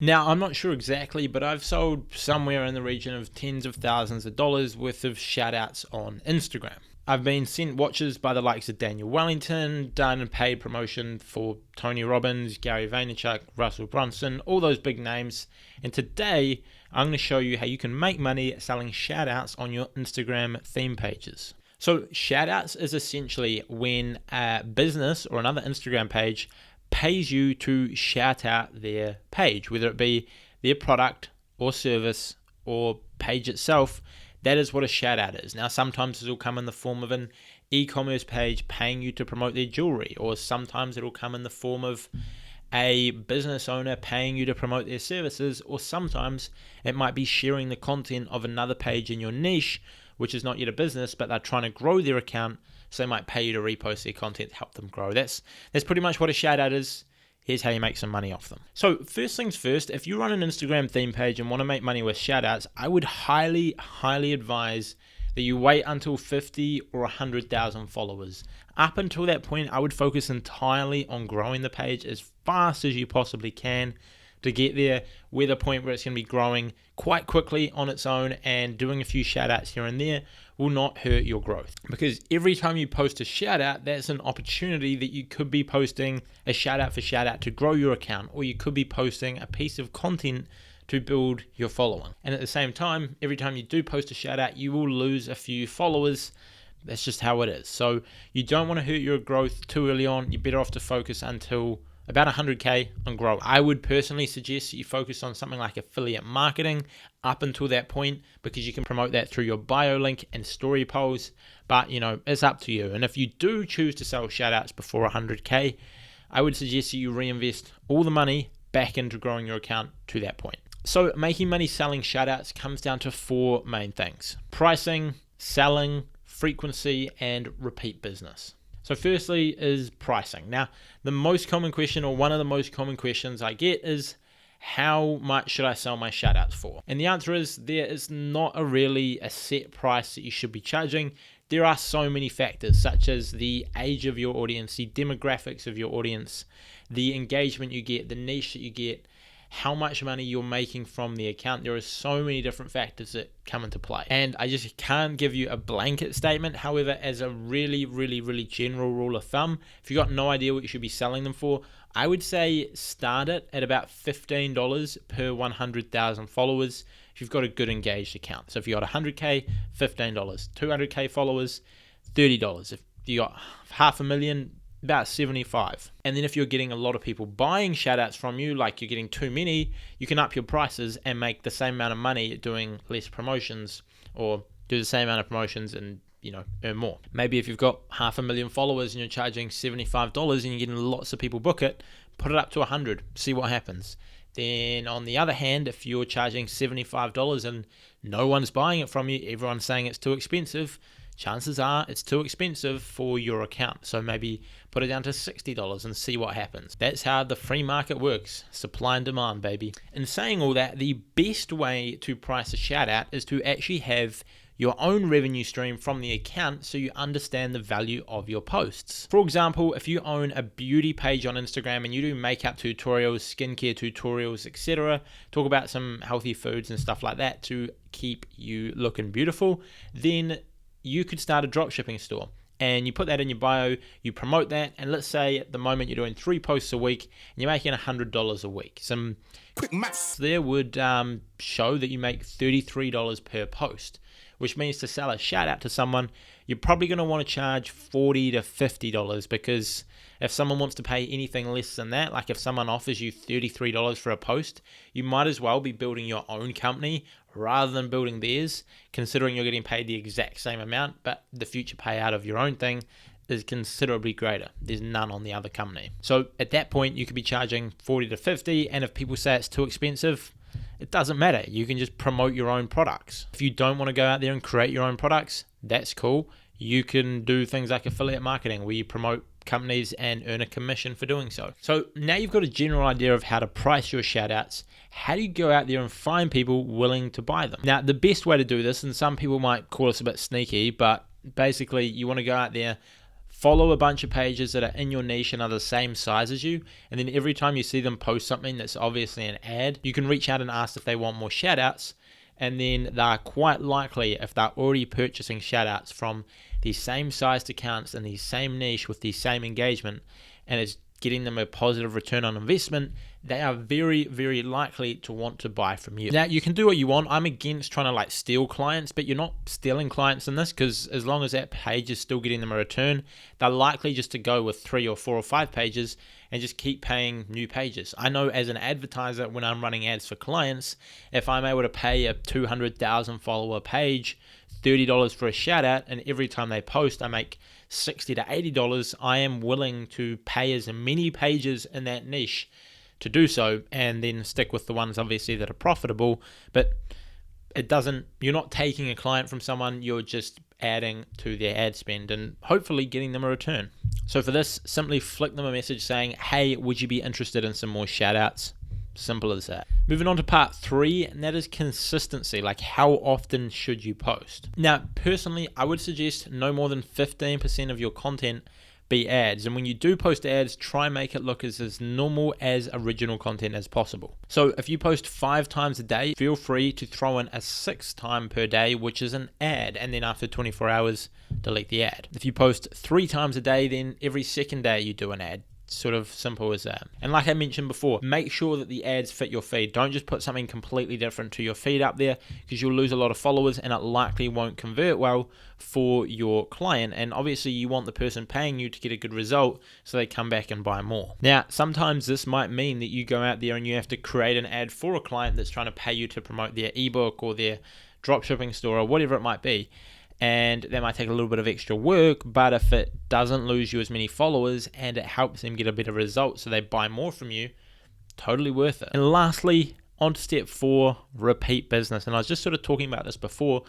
Now, I'm not sure exactly, but I've sold somewhere in the region of tens of thousands of dollars worth of shoutouts on Instagram. I've been sent watches by the likes of Daniel Wellington, done paid promotion for Tony Robbins, Gary Vaynerchuk, Russell Brunson, all those big names. And today, I'm going to show you how you can make money selling shoutouts on your Instagram theme pages. So shoutouts is essentially when a business or another Instagram page pays you to shout out their page, whether it be their product or service or page itself. That is what a shout out is. Now, sometimes it will come in the form of an e-commerce page paying you to promote their jewelry, or sometimes it will come in the form of a business owner paying you to promote their services, or sometimes it might be sharing the content of another page in your niche, which is not yet a business, but they're trying to grow their account, so they might pay you to repost their content to help them grow. That's pretty much what a shout out is. Here's how you make some money off them. So first things first, if you run an Instagram theme page and want to make money with shout outs, I would highly advise that you wait until 50 or 100,000 followers. Up until that point, I would focus entirely on growing the page as fast as you possibly can to get there, with a point where it's going to be growing quite quickly on its own, and doing a few shout outs here and there will not hurt your growth. Because every time you post a shout out, that's an opportunity that you could be posting a shout out for shout out to grow your account, or you could be posting a piece of content to build your following. And at the same time, every time you do post a shout out, you will lose a few followers. That's just how it is. So you don't want to hurt your growth too early on. You're better off to focus until about 100K on grow. I would personally suggest that you focus on something like affiliate marketing up until that point, because you can promote that through your bio link and story polls. But it's up to you. And if you do choose to sell shoutouts before 100K, I would suggest that you reinvest all the money back into growing your account to that point. So making money selling shoutouts comes down to four main things: pricing, selling, frequency, and repeat business. So firstly is pricing. Now, the most common question, or one of the most common questions I get, is how much should I sell my shoutouts for? And the answer is there is not really a set price that you should be charging. There are so many factors, such as the age of your audience, the demographics of your audience, the engagement you get, the niche that you get, how much money you're making from the account. There are so many different factors that come into play, and I just can't give you a blanket statement. However, as a really general rule of thumb, if you've got no idea what you should be selling them for, I would say start it at about $15 per 100,000 followers if you've got a good engaged account. So if you got 100K, $15, 200K followers, $30. If you got 500,000, about 75. And then if you're getting a lot of people buying shoutouts from you, like you're getting too many, you can up your prices and make the same amount of money doing less promotions, or do the same amount of promotions and earn more. Maybe if you've got 500,000 followers and you're charging $75 and you're getting lots of people book it, put it up to 100, see what happens. Then on the other hand, if you're charging $75 and no one's buying it from you, everyone's saying it's too expensive, chances are it's too expensive for your account. So maybe put it down to $60 and see what happens. That's how the free market works. Supply and demand, baby. In saying all that, the best way to price a shout out is to actually have your own revenue stream from the account, so you understand the value of your posts. For example, if you own a beauty page on Instagram and you do makeup tutorials, skincare tutorials, etc., talk about some healthy foods and stuff like that to keep you looking beautiful, then you could start a dropshipping store. And you put that in your bio, you promote that, and let's say at the moment you're doing 3 posts a week and you're making $100 a week. Some quick maths there would show that you make $33 per post, which means to sell a shout out to someone, you're probably going to want to charge $40 to $50, because if someone wants to pay anything less than that, like if someone offers you $33 for a post, you might as well be building your own company rather than building theirs, considering you're getting paid the exact same amount, but the future payout of your own thing is considerably greater. There's none on the other company. So at that point, you could be charging $40 to $50, and if people say it's too expensive, it doesn't matter. You can just promote your own products. If you don't want to go out there and create your own products, that's cool. You can do things like affiliate marketing, where you promote companies and earn a commission for doing so. So now you've got a general idea of how to price your shoutouts. How do you go out there and find people willing to buy them? Now, the best way to do this, and some people might call this a bit sneaky, but basically you want to go out there, Follow a bunch of pages that are in your niche and are the same size as you, and then every time you see them post something that's obviously an ad, you can reach out and ask if they want more shoutouts, and then they're quite likely, if they're already purchasing shoutouts from these same sized accounts in the same niche with the same engagement, and it's getting them a positive return on investment, they are very, very likely to want to buy from you. Now, you can do what you want. I'm against trying to steal clients, but you're not stealing clients in this, because as long as that page is still getting them a return, they're likely just to go with 3 or 4 or 5 pages and just keep paying new pages. I know as an advertiser, when I'm running ads for clients, if I'm able to pay a 200,000 follower page $30 for a shout out, and every time they post I make $60 to $80, I am willing to pay as many pages in that niche to do so, and then stick with the ones obviously that are profitable. But you're not taking a client from someone, you're just adding to their ad spend and hopefully getting them a return. So for this, simply flick them a message saying, hey, would you be interested in some more shout outs? Simple as that. Moving on to part 3, and that is consistency. How often should you post? Now, personally, I would suggest no more than 15% of your content be ads. And when you do post ads, try and make it look as normal as original content as possible. So if you post 5 times a day, feel free to throw in a 6th time per day, which is an ad. And then after 24 hours, delete the ad. If you post 3 times a day, then every second day you do an ad. Sort of simple as that. And like I mentioned before, make sure that the ads fit your feed. Don't just put something completely different to your feed up there, because you'll lose a lot of followers and it likely won't convert well for your client. And obviously you want the person paying you to get a good result so they come back and buy more. Now, sometimes this might mean that you go out there and you have to create an ad for a client that's trying to pay you to promote their ebook or their dropshipping store or whatever it might be. And that might take a little bit of extra work, but if it doesn't lose you as many followers and it helps them get a better result so they buy more from you, totally worth it. And lastly, on to step 4, repeat business. And I was just sort of talking about this before,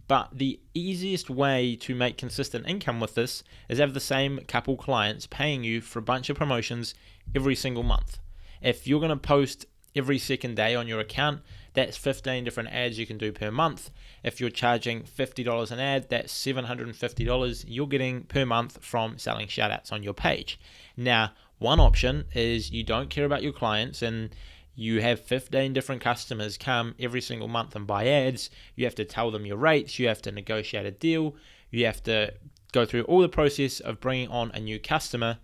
but the easiest way to make consistent income with this is have the same couple clients paying you for a bunch of promotions every single month. If you're going to post every second day on your account, that's 15 different ads you can do per month. If you're charging $50 an ad, that's $750 you're getting per month from selling shoutouts on your page. Now, one option is you don't care about your clients and you have 15 different customers come every single month and buy ads. You have to tell them your rates, you have to negotiate a deal, you have to go through all the process of bringing on a new customer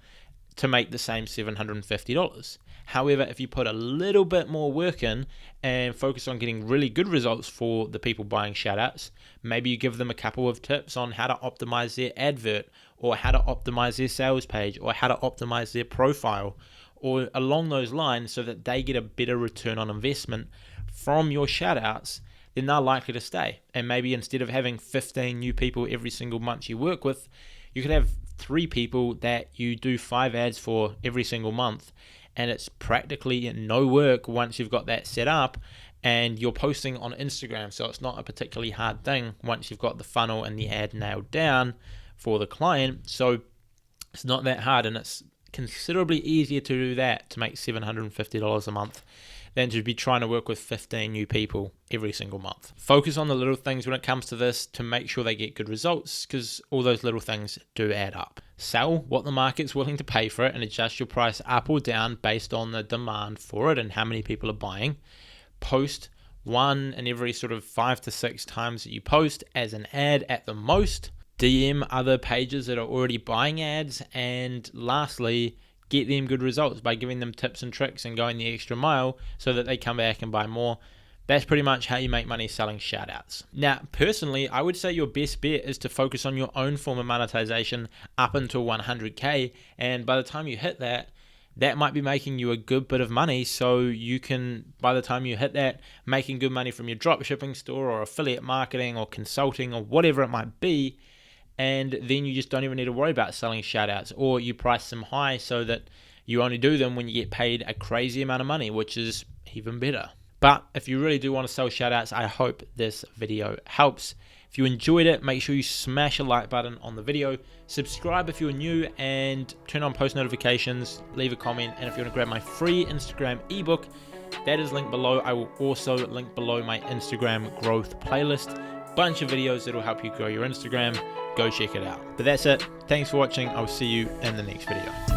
to make the same $750. However, if you put a little bit more work in and focus on getting really good results for the people buying shoutouts, maybe you give them a couple of tips on how to optimize their advert, or how to optimize their sales page, or how to optimize their profile, or along those lines, so that they get a better return on investment from your shoutouts, then they're likely to stay. And maybe instead of having 15 new people every single month you work with, you could have 3 people that you do 5 ads for every single month. And it's practically no work once you've got that set up and you're posting on Instagram. So it's not a particularly hard thing once you've got the funnel and the ad nailed down for the client. So it's not that hard, and it's considerably easier to do that to make $750 a month than to be trying to work with 15 new people every single month. Focus on the little things when it comes to this to make sure they get good results, because all those little things do add up. Sell what the market's willing to pay for it and adjust your price up or down based on the demand for it and how many people are buying. Post 1 in every sort of 5 to 6 times that you post as an ad at the most. DM other pages that are already buying ads. And lastly, get them good results by giving them tips and tricks and going the extra mile so that they come back and buy more. That's pretty much how you make money selling shoutouts. Now, personally, I would say your best bet is to focus on your own form of monetization up until 100K. And by the time you hit that, that might be making you a good bit of money. So you can, by the time you hit that, making good money from your dropshipping store or affiliate marketing or consulting or whatever it might be. And then you just don't even need to worry about selling shoutouts, or you price them high so that you only do them when you get paid a crazy amount of money, which is even better. But if you really do want to sell shoutouts, I hope this video helps. If you enjoyed it, make sure you smash a like button on the video, subscribe if you're new, and turn on post notifications, leave a comment. And if you want to grab my free Instagram ebook, that is linked below. I will also link below my Instagram growth playlist. Bunch of videos that will help you grow your Instagram, go check it out. But that's it. Thanks for watching. I'll see you in the next video.